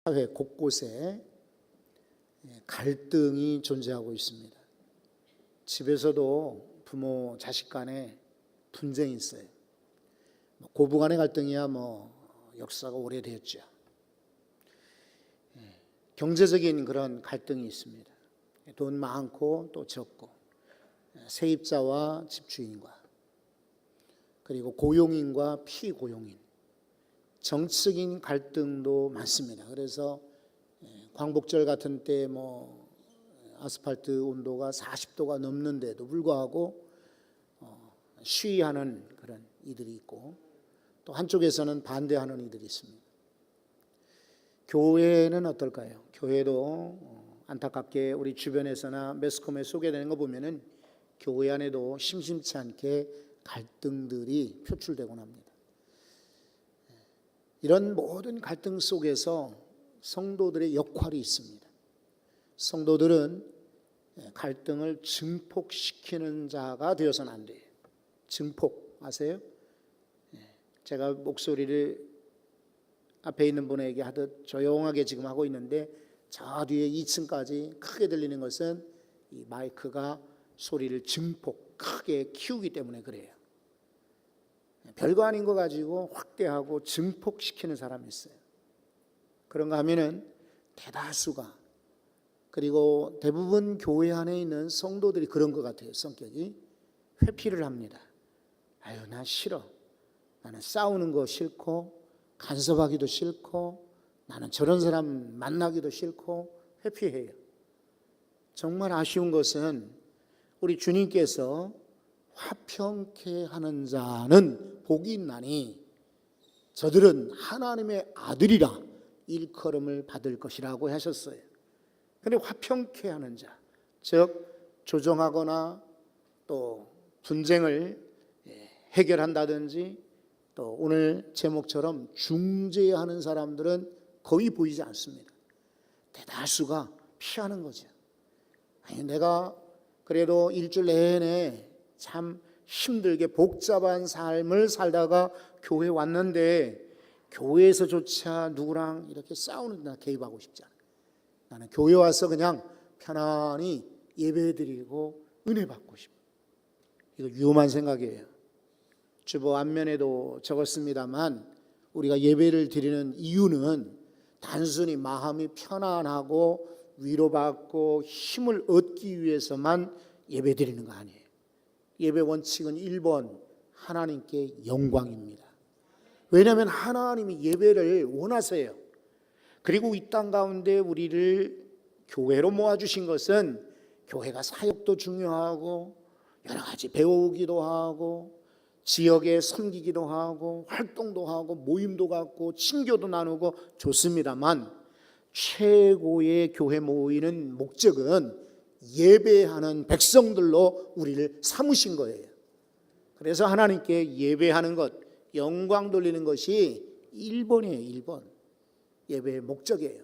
사회 곳곳에 갈등이 존재하고 있습니다. 집에서도 부모 자식 간에 분쟁이 있어요. 고부 간의 갈등이야 역사가 오래됐죠. 경제적인 그런 갈등이 있습니다. 돈 많고 또 적고, 세입자와 집주인과, 그리고 고용인과 피고용인, 정치적인 갈등도 많습니다. 그래서 광복절 같은 때 아스팔트 온도가 40도가 넘는데도 불구하고 시위하는 그런 이들이 있고, 또 한쪽에서는 반대하는 이들이 있습니다. 교회는 어떨까요? 교회도 안타깝게 우리 주변에서나 매스컴에 소개되는 거 보면은 교회 안에도 심심치 않게 갈등들이 표출되곤 합니다. 이런 모든 갈등 속에서 성도들의 역할이 있습니다. 성도들은 갈등을 증폭시키는 자가 되어서는 안 돼요. 증폭 아세요? 제가 목소리를 앞에 있는 분에게 하듯 조용하게 지금 하고 있는데, 저 뒤에 2층까지 크게 들리는 것은 이 마이크가 소리를 증폭 크게 키우기 때문에 그래요. 별거 아닌 거 가지고 확대하고 증폭시키는 사람이 있어요. 그런가 하면은 대다수가, 그리고 대부분 교회 안에 있는 성도들이 그런 것 같아요. 성격이 회피를 합니다. 아유, 나 싫어. 나는 싸우는 거 싫고 간섭하기도 싫고 나는 저런 사람 만나기도 싫고 회피해요. 정말 아쉬운 것은 우리 주님께서 화평케 하는 자는 복이 있나니 저들은 하나님의 아들이라 일컬음을 받을 것이라고 하셨어요. 그런데 화평케 하는 자, 즉 조정하거나 또 분쟁을 해결한다든지, 또 오늘 제목처럼 중재하는 사람들은 거의 보이지 않습니다. 대다수가 피하는 거죠. 아니, 내가 그래도 일주일 내내 참 힘들게 복잡한 삶을 살다가 교회 왔는데 교회에서조차 누구랑 이렇게 싸우는 데 개입하고 싶지 않아요. 나는 교회 와서 그냥 편안히 예배드리고 은혜 받고 싶어요. 이거 위험한 생각이에요. 주보 앞면에도 적었습니다만, 우리가 예배를 드리는 이유는 단순히 마음이 편안하고 위로받고 힘을 얻기 위해서만 예배 드리는 거 아니에요. 예배 원칙은 1번, 하나님께 영광입니다. 왜냐하면 하나님이 예배를 원하세요. 그리고 이 땅 가운데 우리를 교회로 모아주신 것은 교회가 사역도 중요하고 여러 가지 배우기도 하고 지역에 섬기기도 하고 활동도 하고 모임도 갖고 친교도 나누고 좋습니다만, 최고의 교회 모이는 목적은 예배하는 백성들로 우리를 삼으신 거예요. 그래서 하나님께 예배하는 것, 영광 돌리는 것이 1번이에요. 1번 예배의 목적이에요.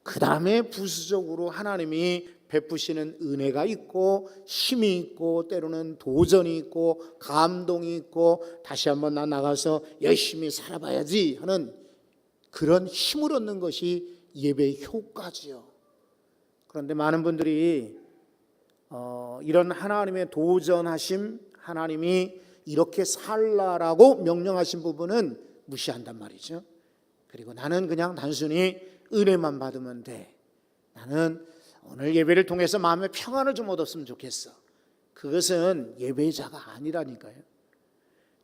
그 다음에 부수적으로 하나님이 베푸시는 은혜가 있고 힘이 있고 때로는 도전이 있고 감동이 있고 다시 한번 나 나가서 열심히 살아봐야지 하는 그런 힘을 얻는 것이 예배의 효과지요. 그런데 많은 분들이 이런 하나님의 도전하심, 하나님이 이렇게 살라라고 명령하신 부분은 무시한단 말이죠. 그리고 나는 그냥 단순히 은혜만 받으면 돼. 나는 오늘 예배를 통해서 마음의 평안을 좀 얻었으면 좋겠어. 그것은 예배자가 아니라니까요.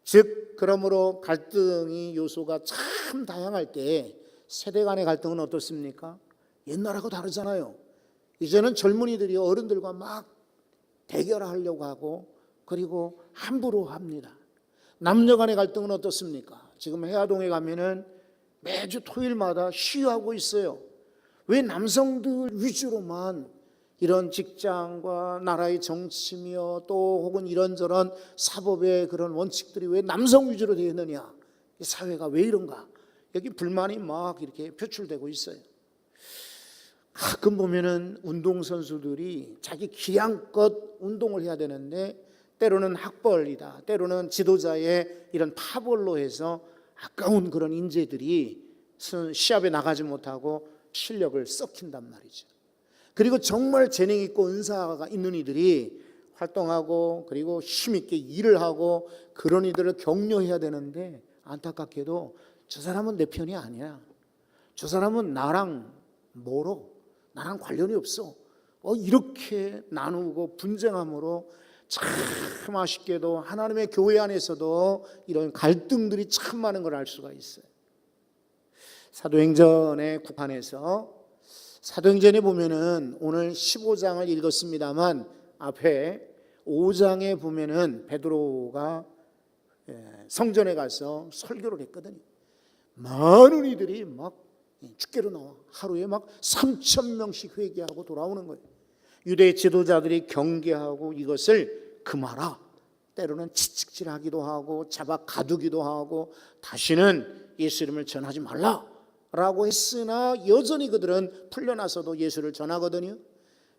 즉, 그러므로 갈등의 요소가 참 다양할 때 세대 간의 갈등은 어떻습니까? 옛날하고 다르잖아요. 이제는 젊은이들이 어른들과 막 대결하려고 하고, 그리고 함부로 합니다. 남녀 간의 갈등은 어떻습니까? 지금 해화동에 가면은 매주 토요일마다 시위하고 있어요. 왜 남성들 위주로만 이런 직장과 나라의 정치며 또 혹은 이런저런 사법의 그런 원칙들이 왜 남성 위주로 되어 있느냐? 이 사회가 왜 이런가? 여기 불만이 막 이렇게 표출되고 있어요. 가끔 보면은 운동선수들이 자기 기량껏 운동을 해야 되는데 때로는 학벌이다, 때로는 지도자의 이런 파벌로 해서 아까운 그런 인재들이 시합에 나가지 못하고 실력을 썩힌단 말이죠. 그리고 정말 재능 있고 은사가 있는 이들이 활동하고 그리고 힘있게 일을 하고 그런 이들을 격려해야 되는데 안타깝게도 저 사람은 내 편이 아니야. 저 사람은 나랑 멀어. 나랑 관련이 없어. 이렇게 나누고 분쟁함으로 참 아쉽게도 하나님의 교회 안에서도 이런 갈등들이 참 많은 걸 알 수가 있어요. 사도행전에 국한해서 사도행전에 보면은 오늘 15장을 읽었습니다만 앞에 5장에 보면은 베드로가 성전에 가서 설교를 했거든요. 많은 이들이 막 축제로 나와 하루에 막 3,000명씩 회개하고 돌아오는 거예요. 유대 지도자들이 경계하고 이것을 금하라. 때로는 채찍질하기도 하고 잡아 가두기도 하고 다시는 예수 이름을 전하지 말라라고 했으나 여전히 그들은 풀려나서도 예수를 전하거든요.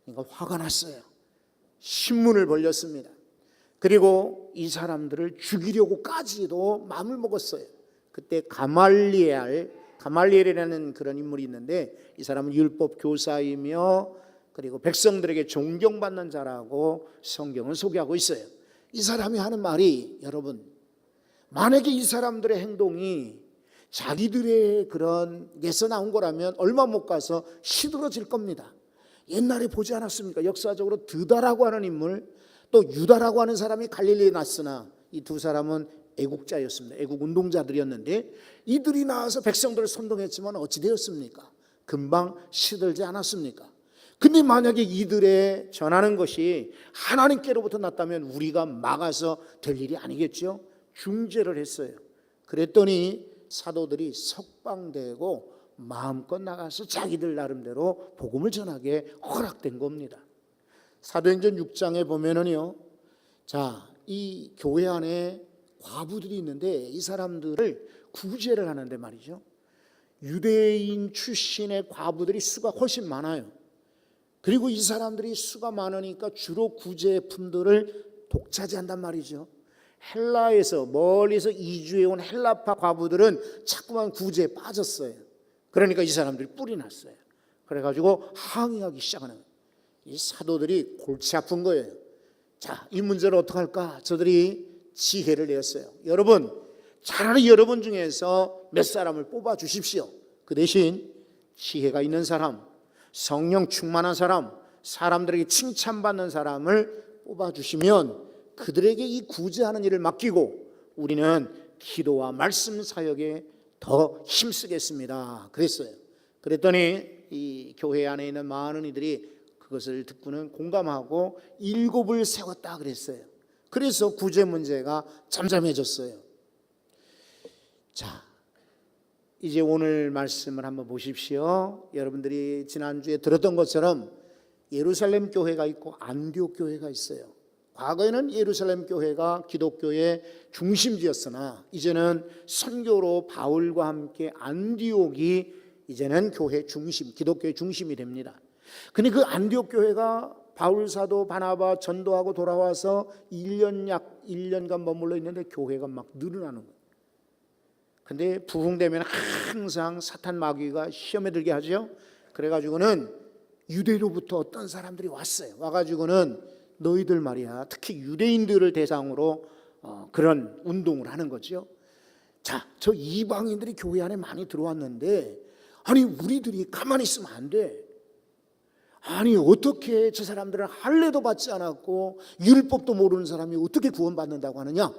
그러니까 화가 났어요. 신문을 벌렸습니다. 그리고 이 사람들을 죽이려고까지도 마음을 먹었어요. 그때 가말리엘이라는 그런 인물이 있는데 이 사람은 율법 교사이며 그리고 백성들에게 존경받는 자라고 성경은 소개하고 있어요. 이 사람이 하는 말이 여러분 만약에 이 사람들의 행동이 자기들의 그런 예서 나온 거라면 얼마 못 가서 시들어질 겁니다. 옛날에 보지 않았습니까? 역사적으로 드다라고 하는 인물 또 유다라고 하는 사람이 갈릴리에 났으나 이 두 사람은 애국자였습니다. 애국 운동자들이었는데 이들이 나와서 백성들을 선동했지만 어찌 되었습니까? 금방 시들지 않았습니까? 근데 만약에 이들의 전하는 것이 하나님께로부터 났다면 우리가 막아서 될 일이 아니겠죠? 중재를 했어요. 그랬더니 사도들이 석방되고 마음껏 나가서 자기들 나름대로 복음을 전하게 허락된 겁니다. 사도행전 6장에 보면은요, 이 교회 안에 과부들이 있는데 이 사람들을 구제를 하는데 말이죠. 유대인 출신의 과부들이 수가 훨씬 많아요. 그리고 이 사람들이 수가 많으니까 주로 구제품들을 독차지한단 말이죠. 헬라에서 멀리서 이주해 온 헬라파 과부들은 자꾸만 구제에 빠졌어요. 그러니까 이 사람들이 뿔이 났어요. 그래가지고 항의하기 시작하는 거예요. 이 사도들이 골치 아픈 거예요. 이 문제를 어떻게 할까? 저들이 지혜를 내었어요. 여러분, 차라리 여러분 중에서 몇 사람을 뽑아 주십시오. 그 대신 지혜가 있는 사람, 성령 충만한 사람, 사람들에게 칭찬받는 사람을 뽑아 주시면 그들에게 이 구제하는 일을 맡기고 우리는 기도와 말씀 사역에 더 힘쓰겠습니다. 그랬어요. 그랬더니 이 교회 안에 있는 많은 이들이 그것을 듣고는 공감하고 7을 세웠다 그랬어요. 그래서 구제 문제가 잠잠해졌어요. 이제 오늘 말씀을 한번 보십시오. 여러분들이 지난주에 들었던 것처럼 예루살렘 교회가 있고 안디옥 교회가 있어요. 과거에는 예루살렘 교회가 기독교의 중심지였으나 이제는 선교로 바울과 함께 안디옥이 이제는 교회 중심, 기독교의 중심이 됩니다. 근데 그 안디옥 교회가 바울 사도 바나바 전도하고 돌아와서 약 1년간 머물러 있는데 교회가 막 늘어나는 거예요. 근데 부흥되면 항상 사탄 마귀가 시험에 들게 하죠. 그래가지고는 유대로부터 어떤 사람들이 왔어요. 와가지고는 너희들 말이야, 특히 유대인들을 대상으로 그런 운동을 하는 거죠. 저 이방인들이 교회 안에 많이 들어왔는데 아니 우리들이 가만히 있으면 안 돼. 아니 어떻게 저 사람들은 할례도 받지 않았고 율법도 모르는 사람이 어떻게 구원받는다고 하느냐?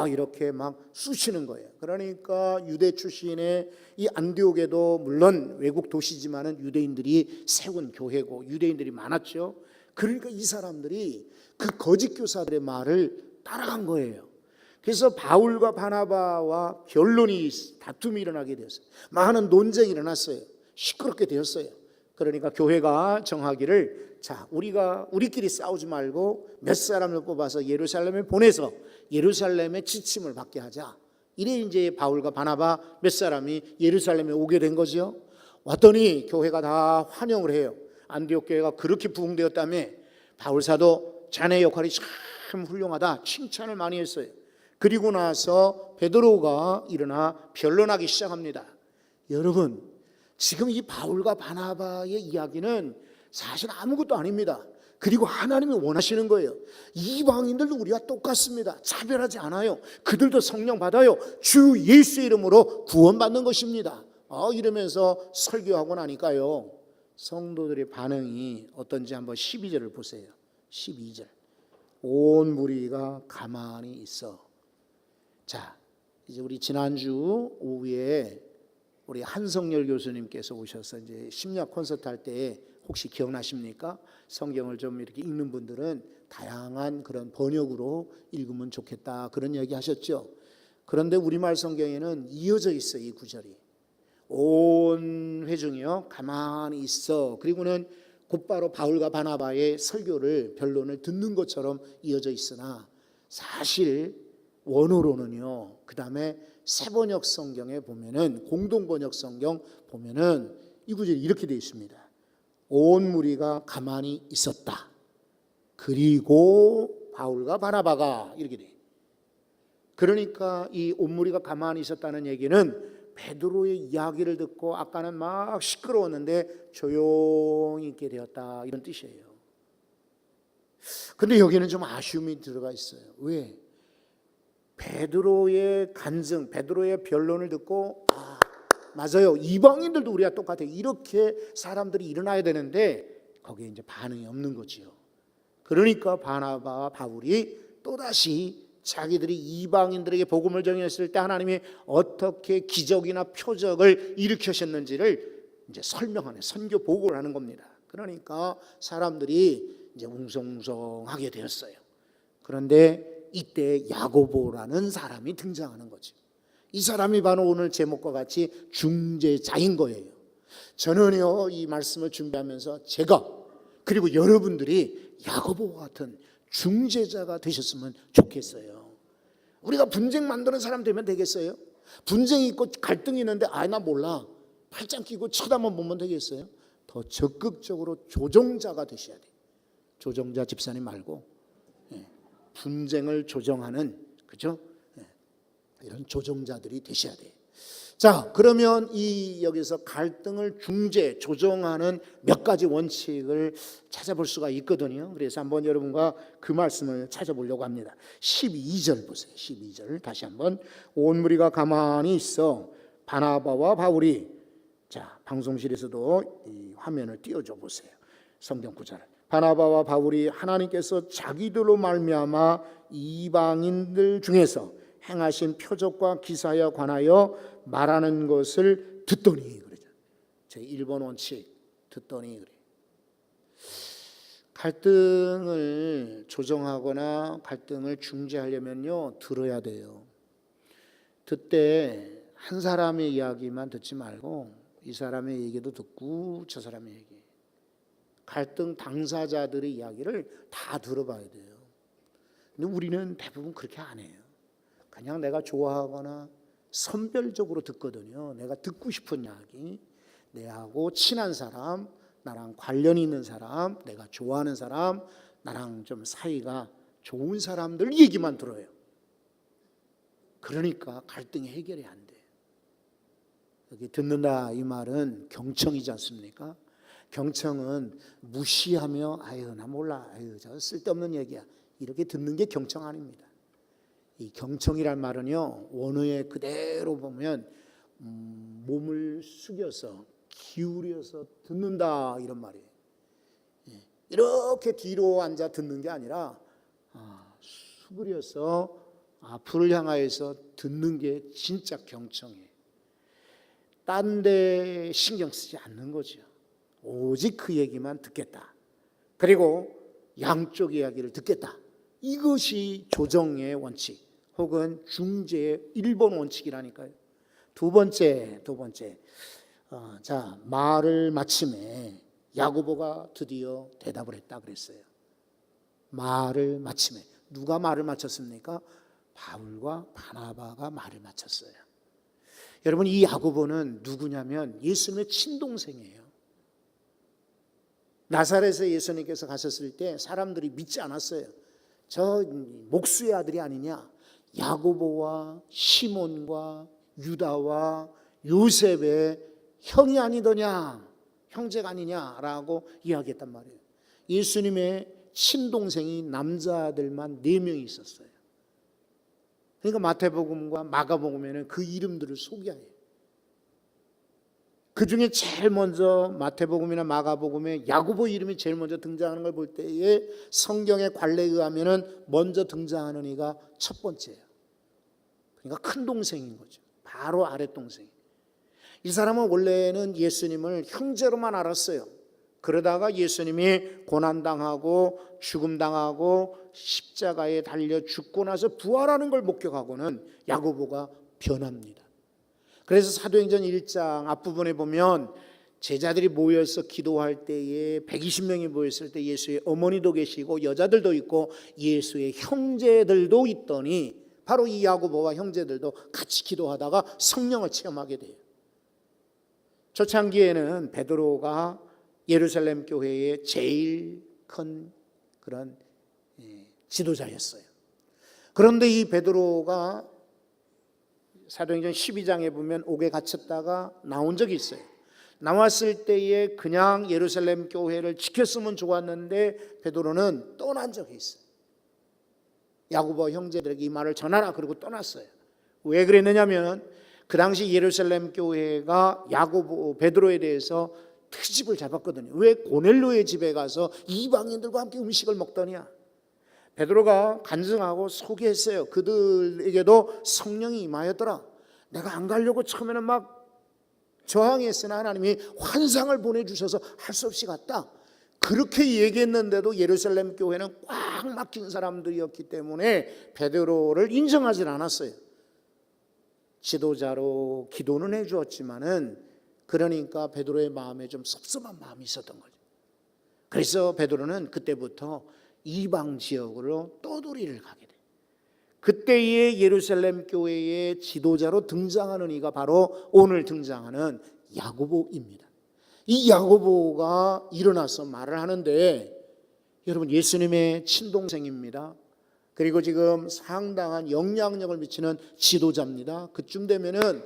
이렇게 막 쑤시는 거예요. 그러니까 유대 출신의 이 안디옥에도 물론 외국 도시지만은 유대인들이 세운 교회고 유대인들이 많았죠. 그러니까 이 사람들이 그 거짓 교사들의 말을 따라간 거예요. 그래서 바울과 바나바와 다툼이 일어나게 되었어요. 많은 논쟁이 일어났어요. 시끄럽게 되었어요. 그러니까 교회가 정하기를 우리끼리 싸우지 말고 몇 사람을 뽑아서 예루살렘에 보내서 예루살렘의 지침을 받게 하자. 이래 이제 바울과 바나바 몇 사람이 예루살렘에 오게 된 거죠. 왔더니 교회가 다 환영을 해요. 안디옥 교회가 그렇게 부흥되었다며 바울 사도 자네 역할이 참 훌륭하다 칭찬을 많이 했어요. 그리고 나서 베드로가 일어나 변론하기 시작합니다. 여러분, 지금 이 바울과 바나바의 이야기는 사실 아무것도 아닙니다. 그리고 하나님이 원하시는 거예요. 이방인들도 우리와 똑같습니다. 차별하지 않아요. 그들도 성령 받아요. 주 예수 이름으로 구원받는 것입니다. 이러면서 설교하고 나니까요, 성도들의 반응이 어떤지 한번 12절을 보세요. 12절. 온 무리가 가만히 있어. 자, 이제 우리 지난주 오후에 우리 한성열 교수님께서 오셔서 이제 심리학 콘서트 할 때 혹시 기억나십니까? 성경을 좀 이렇게 읽는 분들은 다양한 그런 번역으로 읽으면 좋겠다, 그런 얘기 하셨죠. 그런데 우리말 성경에는 이어져 있어요. 이 구절이 온 회중이여 가만히 있어. 그리고는 곧바로 바울과 바나바의 설교를 변론을 듣는 것처럼 이어져 있으나 사실 원어로는요, 그 다음에 새번역 성경에 보면은, 공동번역 성경 보면은 이 구절이 이렇게 되어 있습니다. 온 무리가 가만히 있었다. 그리고 바울과 바나바가, 이렇게 돼. 그러니까 이 온 무리가 가만히 있었다는 얘기는 베드로의 이야기를 듣고 아까는 막 시끄러웠는데 조용히 있게 되었다, 이런 뜻이에요. 근데 여기는 좀 아쉬움이 들어가 있어요. 왜? 베드로의 간증, 베드로의 변론을 듣고 맞아요, 이방인들도 우리와 똑같아요, 이렇게 사람들이 일어나야 되는데 거기에 이제 반응이 없는 거지요. 그러니까 바나바와 바울이 또다시 자기들이 이방인들에게 복음을 전했을 때 하나님이 어떻게 기적이나 표적을 일으키셨는지를 이제 설명하는, 선교 보고를 하는 겁니다. 그러니까 사람들이 이제 웅성웅성하게 되었어요. 그런데 이때 야고보라는 사람이 등장하는 거죠. 이 사람이 바로 오늘 제목과 같이 중재자인 거예요. 저는요, 이 말씀을 준비하면서 제가, 그리고 여러분들이 야고보와 같은 중재자가 되셨으면 좋겠어요. 우리가 분쟁 만드는 사람 되면 되겠어요? 분쟁이 있고 갈등이 있는데 나 몰라, 팔짱 끼고 쳐다만 보면 되겠어요? 더 적극적으로 조정자가 되셔야 돼요. 조정자 집사님 말고 분쟁을 조정하는, 그죠? 이런 조정자들이 되셔야 돼요. 자, 그러면 이 여기서 갈등을 중재, 조정하는 몇 가지 원칙을 찾아볼 수가 있거든요. 그래서 한번 여러분과 그 말씀을 찾아보려고 합니다. 12절 보세요. 12절 다시 한번. 온 무리가 가만히 있어 바나바와 바울이, 자, 방송실에서도 이 화면을 띄워줘 보세요. 성경 구절을. 바나바와 바울이 하나님께서 자기들로 말미암아 이방인들 중에서 행하신 표적과 기사에 관하여 말하는 것을 듣더니, 그러죠. 제 1번 원칙, 듣더니 그래. 갈등을 조정하거나 갈등을 중재하려면요, 들어야 돼요. 듣되 한 사람의 이야기만 듣지 말고 이 사람의 얘기도 듣고 저 사람의 얘기, 갈등 당사자들의 이야기를 다 들어봐야 돼요. 근데 우리는 대부분 그렇게 안 해요. 그냥 내가 좋아하거나 선별적으로 듣거든요. 내가 듣고 싶은 이야기, 내하고 친한 사람, 나랑 관련이 있는 사람, 내가 좋아하는 사람, 나랑 좀 사이가 좋은 사람들 얘기만 들어요. 그러니까 갈등이 해결이 안 돼요. 여기 듣는다, 이 말은 경청이지 않습니까? 경청은 무시하며 나 몰라, 저 쓸데없는 얘기야, 이렇게 듣는 게 경청 아닙니다. 이 경청이란 말은요, 원어에 그대로 보면 몸을 숙여서 기울여서 듣는다, 이런 말이에요. 이렇게 뒤로 앉아 듣는 게 아니라 수그려서 앞을 향하여서 듣는 게 진짜 경청이에요. 딴 데 신경 쓰지 않는 거죠. 오직 그 얘기만 듣겠다. 그리고 양쪽 이야기를 듣겠다. 이것이 조정의 원칙, 혹은 중재의 1번 원칙이라니까요. 두 번째. 자, 말을 마침에 야고보가 드디어 대답을 했다 그랬어요. 말을 마침에. 누가 말을 마쳤습니까? 바울과 바나바가 말을 마쳤어요. 여러분, 이 야고보는 누구냐면 예수님의 친동생이에요. 나사렛에 예수님께서 가셨을 때 사람들이 믿지 않았어요. 저 목수의 아들이 아니냐. 야고보와 시몬과 유다와 요셉의 형이 아니더냐, 형제가 아니냐라고 이야기했단 말이에요. 예수님의 친동생이 남자들만 4명이 있었어요. 그러니까 마태복음과 마가복음에는 그 이름들을 소개해요. 그 중에 제일 먼저 마태복음이나 마가복음에 야고보 이름이 제일 먼저 등장하는 걸 볼 때에 성경의 관례에 의하면 먼저 등장하는 이가 첫 번째예요. 그러니까 큰 동생인 거죠. 바로 아랫 동생. 이 사람은 원래는 예수님을 형제로만 알았어요. 그러다가 예수님이 고난당하고 죽음당하고 십자가에 달려 죽고 나서 부활하는 걸 목격하고는 야고보가 변합니다. 그래서 사도행전 1장 앞부분에 보면 제자들이 모여서 기도할 때에 120명이 모였을 때 예수의 어머니도 계시고 여자들도 있고 예수의 형제들도 있더니 바로 이 야고보와 형제들도 같이 기도하다가 성령을 체험하게 돼요. 초창기에는 베드로가 예루살렘 교회의 제일 큰 그런 지도자였어요. 그런데 이 베드로가 사도행전 12장에 보면 옥에 갇혔다가 나온 적이 있어요. 나왔을 때에 그냥 예루살렘 교회를 지켰으면 좋았는데 베드로는 떠난 적이 있어요. 야고보 형제들에게 이 말을 전하라 그러고 떠났어요. 왜 그랬느냐면 그 당시 예루살렘 교회가 야고보 베드로에 대해서 트집을 잡았거든요. 왜 고넬료의 집에 가서 이방인들과 함께 음식을 먹더냐. 베드로가 간증하고 소개했어요. 그들에게도 성령이 임하였더라. 내가 안 가려고 처음에는 막 저항했으나 하나님이 환상을 보내주셔서 할 수 없이 갔다. 그렇게 얘기했는데도 예루살렘 교회는 꽉 막힌 사람들이었기 때문에 베드로를 인정하지 않았어요. 지도자로 기도는 해주었지만은 그러니까 베드로의 마음에 좀 섭섭한 마음이 있었던 거죠. 그래서 베드로는 그때부터 이방 지역으로 떠돌이를 가게 돼요. 그때의 예루살렘 교회의 지도자로 등장하는 이가 바로 오늘 등장하는 야고보입니다. 이 야고보가 일어나서 말을 하는데 여러분 예수님의 친동생입니다. 그리고 지금 상당한 영향력을 미치는 지도자입니다. 그쯤 되면은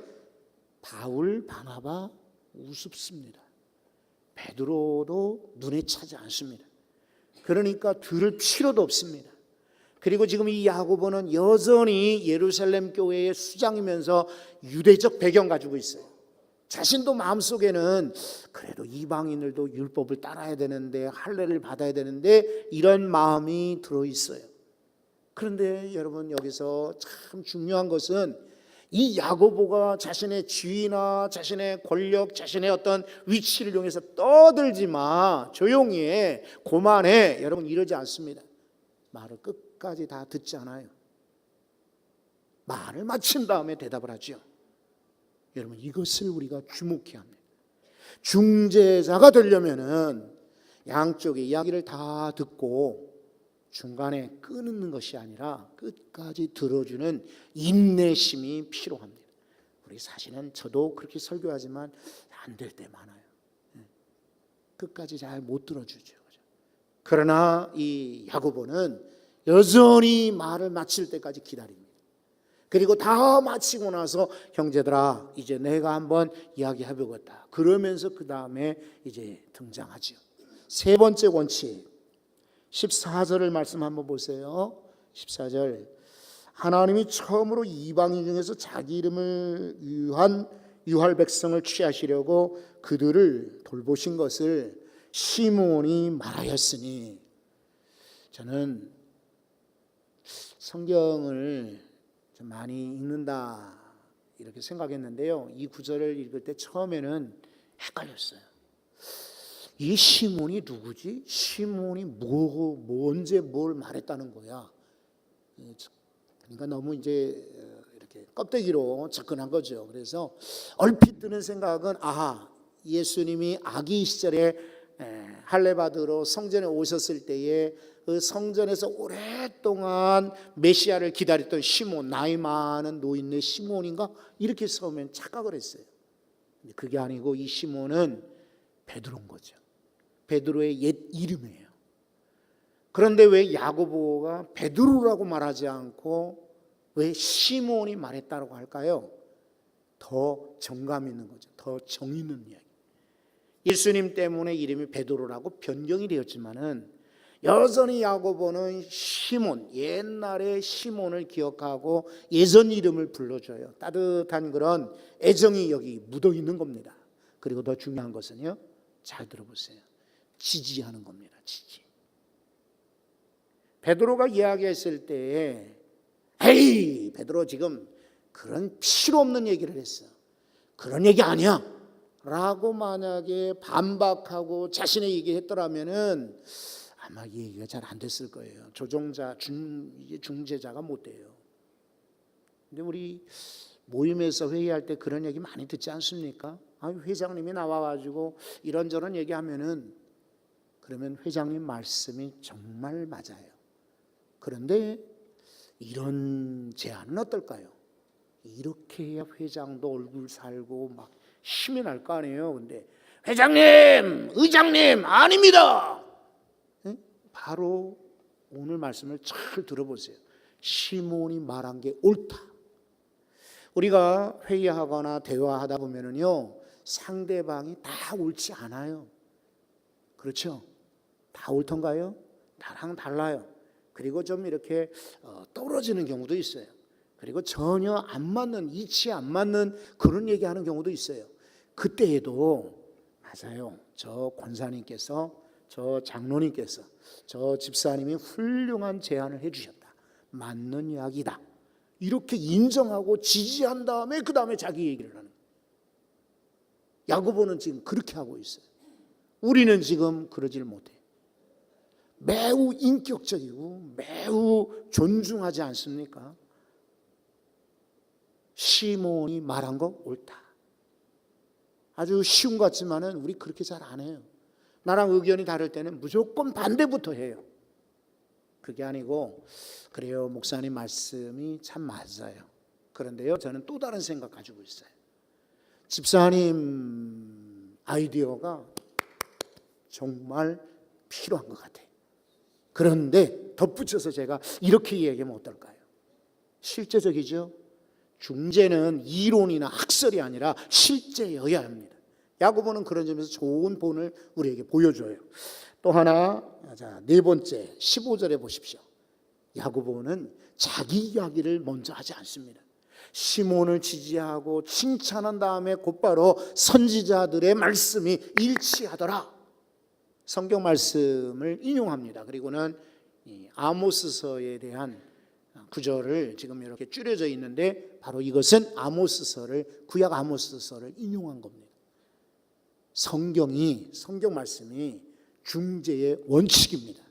바울, 바나바 우습습니다. 베드로도 눈에 차지 않습니다. 그러니까 들을 필요도 없습니다. 그리고 지금 이 야고보는 여전히 예루살렘 교회의 수장이면서 유대적 배경 가지고 있어요. 자신도 마음속에는 그래도 이방인들도 율법을 따라야 되는데 할례를 받아야 되는데 이런 마음이 들어있어요. 그런데 여러분 여기서 참 중요한 것은 이 야고보가 자신의 지위나 자신의 권력, 자신의 어떤 위치를 이용해서 떠들지 마, 조용히 해, 고만해, 여러분 이러지 않습니다. 말을 끝까지 다 듣지 않아요. 말을 마친 다음에 대답을 하죠. 여러분 이것을 우리가 주목해야 합니다. 중재자가 되려면은 양쪽의 이야기를 다 듣고 중간에 끊는 것이 아니라 끝까지 들어주는 인내심이 필요합니다. 우리 사실은 저도 그렇게 설교하지만 안 될 때 많아요. 끝까지 잘 못 들어주죠. 그러나 이 야고보는 여전히 말을 마칠 때까지 기다립니다. 그리고 다 마치고 나서 형제들아 이제 내가 한번 이야기해보겠다. 그러면서 그 다음에 이제 등장하죠. 세 번째 원칙 14절을 말씀 한번 보세요. 14절 하나님이 처음으로 이방인 중에서 자기 이름을 위한 유할 백성을 취하시려고 그들을 돌보신 것을 시므온이 말하였으니. 저는 성경을 좀 많이 읽는다 이렇게 생각했는데요. 이 구절을 읽을 때 처음에는 헷갈렸어요. 이 시몬이 누구지? 시몬이 언제 뭘 말했다는 거야? 그러니까 너무 이제 이렇게 껍데기로 접근한 거죠. 그래서 얼핏 드는 생각은 예수님이 아기 시절에 할례 받으러 성전에 오셨을 때에 그 성전에서 오랫동안 메시아를 기다렸던 시몬, 나이 많은 노인네 시몬인가? 이렇게 처음엔 착각을 했어요. 근데 그게 아니고 이 시몬은 베드로인 거죠. 베드로의 옛 이름이에요. 그런데 왜 야고보가 베드로라고 말하지 않고 왜 시몬이 말했다고 할까요? 더 정감 있는 거죠. 더 정의 있는 이야기. 예수님 때문에 이름이 베드로라고 변경이 되었지만은 여전히 야고보는 시몬, 옛날의 시몬을 기억하고 예전 이름을 불러줘요. 따뜻한 그런 애정이 여기 묻어 있는 겁니다. 그리고 더 중요한 것은요, 잘 들어보세요. 지지하는 겁니다. 지지. 베드로가 이야기했을 때에 에이, 베드로 지금 그런 필요 없는 얘기를 했어. 그런 얘기 아니야. 라고 만약에 반박하고 자신의 얘기했더라면은 아마 이 얘기가 잘 안 됐을 거예요. 조종자, 중재자가 못 돼요. 근데 우리 모임에서 회의할 때 그런 얘기 많이 듣지 않습니까? 회장님이 나와가지고 이런저런 얘기하면은 그러면 회장님 말씀이 정말 맞아요. 그런데 이런 제안은 어떨까요? 이렇게 해야 회장도 얼굴 살고 막 힘이 날 거 아니에요. 근데 회장님, 의장님 아닙니다. 바로 오늘 말씀을 잘 들어보세요. 시몬이 말한 게 옳다. 우리가 회의하거나 대화하다 보면은요, 상대방이 다 옳지 않아요. 그렇죠? 다 옳던가요? 나랑 달라요. 그리고 좀 이렇게 떨어지는 경우도 있어요. 그리고 전혀 안 맞는, 이치 안 맞는 그런 얘기하는 경우도 있어요. 그때에도 맞아요. 저 권사님께서, 저 장로님께서, 저 집사님이 훌륭한 제안을 해주셨다. 맞는 이야기다. 이렇게 인정하고 지지한 다음에 그 다음에 자기 얘기를 하는 거예요. 야고보는 지금 그렇게 하고 있어요. 우리는 지금 그러질 못해요. 매우 인격적이고 매우 존중하지 않습니까? 시몬이 말한 거 옳다. 아주 쉬운 것 같지만은 우리 그렇게 잘 안 해요. 나랑 의견이 다를 때는 무조건 반대부터 해요. 그게 아니고 그래요, 목사님 말씀이 참 맞아요. 그런데요, 저는 또 다른 생각 가지고 있어요. 집사님 아이디어가 정말 필요한 것 같아요. 그런데 덧붙여서 제가 이렇게 얘기하면 어떨까요? 실제적이죠? 중재는 이론이나 학설이 아니라 실제여야 합니다. 야고보는 그런 점에서 좋은 본을 우리에게 보여줘요. 또 하나, 자, 네 번째 15절에 보십시오. 야고보는 자기 이야기를 먼저 하지 않습니다. 시몬을 지지하고 칭찬한 다음에 곧바로 선지자들의 말씀이 일치하더라. 성경 말씀을 인용합니다. 그리고는 아모스서에 대한 구절을 지금 이렇게 줄여져 있는데 바로 이것은 아모스서를, 구약 아모스서를 인용한 겁니다. 성경 말씀이 중재의 원칙입니다.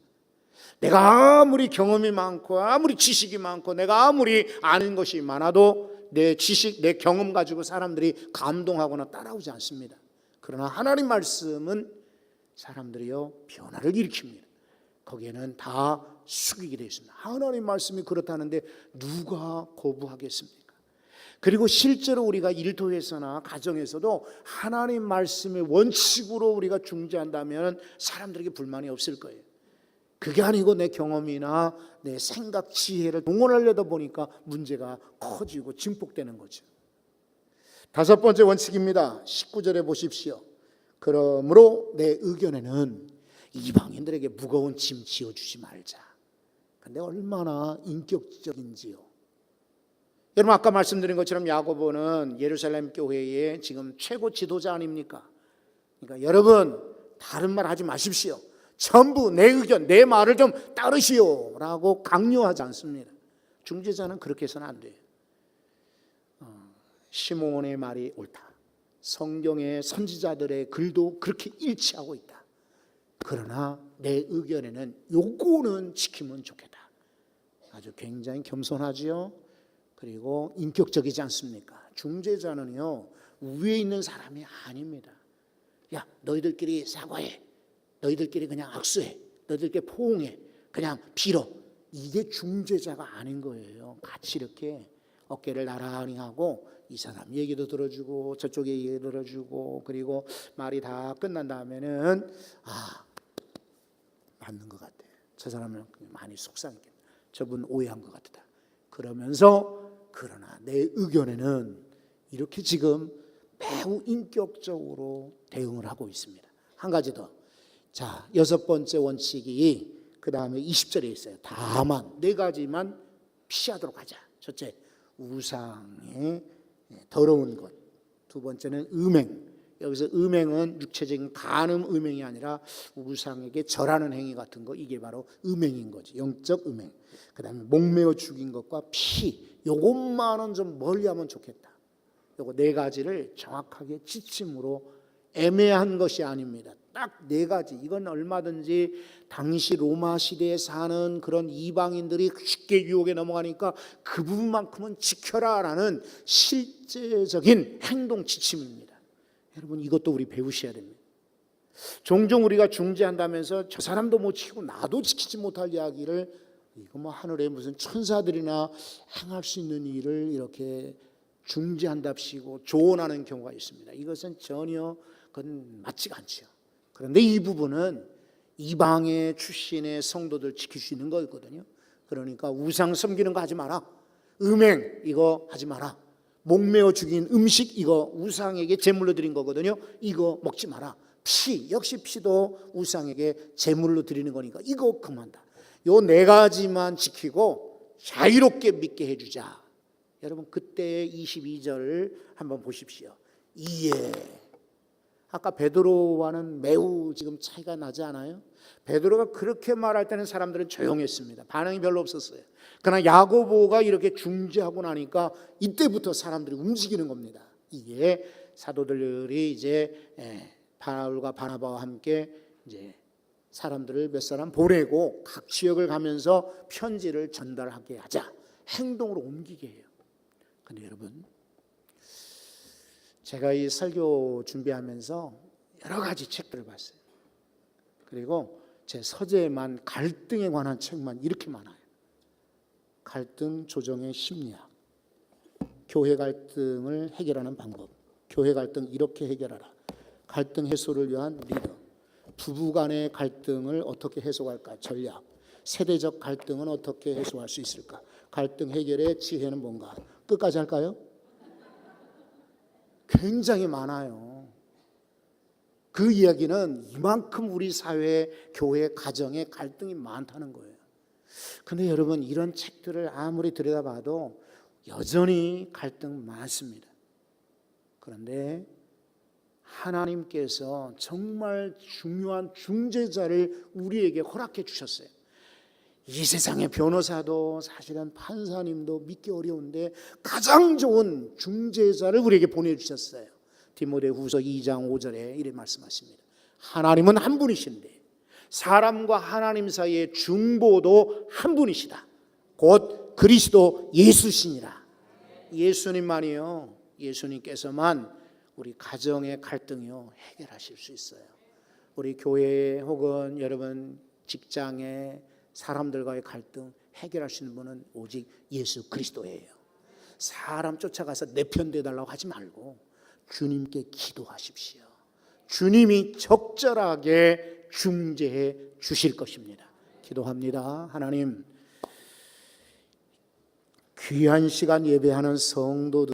내가 아무리 경험이 많고 아무리 지식이 많고 내가 아무리 아는 것이 많아도 내 지식, 내 경험 가지고 사람들이 감동하거나 따라오지 않습니다. 그러나 하나님 말씀은 사람들이요 변화를 일으킵니다. 거기에는 다 숙이게 되어 있습니다. 하나님 말씀이 그렇다는데 누가 거부하겠습니까? 그리고 실제로 우리가 일터에서나 가정에서도 하나님 말씀의 원칙으로 우리가 중재한다면 사람들에게 불만이 없을 거예요. 그게 아니고 내 경험이나 내 생각, 지혜를 동원하려다 보니까 문제가 커지고 증폭되는 거죠. 다섯 번째 원칙입니다. 19절에 보십시오. 그러므로 내 의견에는 이방인들에게 무거운 짐 지어주지 말자. 근데 얼마나 인격적인지요. 여러분 아까 말씀드린 것처럼 야고보는 예루살렘 교회의 지금 최고 지도자 아닙니까? 그러니까 여러분 다른 말 하지 마십시오. 전부 내 의견, 내 말을 좀 따르시오 라고 강요하지 않습니다. 중재자는 그렇게 해서는 안 돼요. 시몬의 말이 옳다. 성경의 선지자들의 글도 그렇게 일치하고 있다. 그러나 내 의견에는 요거는 지키면 좋겠다. 아주 굉장히 겸손하지요. 그리고 인격적이지 않습니까? 중재자는요 위에 있는 사람이 아닙니다. 야 너희들끼리 사과해. 너희들끼리 그냥 악수해. 너희들끼리 포옹해. 그냥 빌어. 이게 중재자가 아닌 거예요. 같이 이렇게 어깨를 나란히 하고 이 사람 얘기도 들어주고 저쪽 얘기도 들어주고 그리고 말이 다 끝난 다음에는 맞는 것 같아. 저 사람은 많이 속상했겠다. 저분 오해한 것 같다. 그러면서 그러나 내 의견에는 이렇게 지금 매우 인격적으로 대응을 하고 있습니다. 한 가지 더. 자, 6번째 원칙이 그 다음에 20절에 있어요. 다만 4가지만 피하도록 하자. 첫째, 우상의 더러운 것. 두 번째는 음행. 여기서 음행은 육체적인 간음 음행이 아니라 우상에게 절하는 행위 같은 거, 이게 바로 음행인 거지. 영적 음행. 그 다음에 목매어 죽인 것과 피, 요것만은 좀 멀리하면 좋겠다. 요거 4가지를 정확하게 지침으로, 애매한 것이 아닙니다. 딱 4가지. 이건 얼마든지 당시 로마 시대에 사는 그런 이방인들이 쉽게 유혹에 넘어가니까 그 부분만큼은 지켜라라는 실제적인 행동 지침입니다. 여러분, 이것도 우리 배우셔야 됩니다. 종종 우리가 중재한다면서 저 사람도 못 지키고 나도 지키지 못할 이야기를, 이거 뭐 하늘에 무슨 천사들이나 행할 수 있는 일을 이렇게 중재한답시고 조언하는 경우가 있습니다. 이것은 전혀 그건 맞지가 않죠. 그런데 이 부분은 이방의 출신의 성도들 지킬 수 있는 거거든요. 그러니까 우상 섬기는 거 하지 마라. 음행 이거 하지 마라. 목매어 죽인 음식 이거 우상에게 제물로 드린 거거든요. 이거 먹지 마라. 피, 역시 피도 우상에게 제물로 드리는 거니까 이거 그만다. 요 4가지만 지키고 자유롭게 믿게 해주자. 여러분, 그때의 22절을 한번 보십시오. 이에, 아까 베드로와는 매우 지금 차이가 나지 않아요? 베드로가 그렇게 말할 때는 사람들은 조용했습니다. 반응이 별로 없었어요. 그러나 야고보가 이렇게 중재하고 나니까 이때부터 사람들이 움직이는 겁니다. 이게 사도들이 이제 바울과 바나바와 함께 이제 사람들을 몇 사람 보내고 각 지역을 가면서 편지를 전달하게 하자. 행동으로 옮기게 해요. 근데 여러분, 제가 이 설교 준비하면서 여러 가지 책들을 봤어요. 그리고 제 서재에만 갈등에 관한 책만 이렇게 많아요. 갈등 조정의 심리학, 교회 갈등을 해결하는 방법, 교회 갈등 이렇게 해결하라, 갈등 해소를 위한 리더, 부부 간의 갈등을 어떻게 해소할까, 전략, 세대적 갈등은 어떻게 해소할 수 있을까, 갈등 해결의 지혜는 뭔가. 끝까지 할까요? 굉장히 많아요. 그 이야기는 이만큼 우리 사회, 교회, 가정에 갈등이 많다는 거예요. 근데 여러분, 이런 책들을 아무리 들여다봐도 여전히 갈등 많습니다. 그런데 하나님께서 정말 중요한 중재자를 우리에게 허락해 주셨어요. 이 세상의 변호사도 사실은 판사님도 믿기 어려운데 가장 좋은 중재자를 우리에게 보내주셨어요. 디모데후서 2장 5절에 이렇게 말씀하십니다. 하나님은 한 분이신데 사람과 하나님 사이의 중보도 한 분이시다. 곧 그리스도 예수시니라. 예수님만이요, 예수님께서만 우리 가정의 갈등이요 해결하실 수 있어요. 우리 교회 혹은 여러분 직장에 사람들과의 갈등 해결할 수 있는 분은 오직 예수 그리스도예요. 사람 쫓아가서 내 편 되달라고 하지 말고 주님께 기도하십시오. 주님이 적절하게 중재해 주실 것입니다. 기도합니다. 하나님, 귀한 시간 예배하는 성도들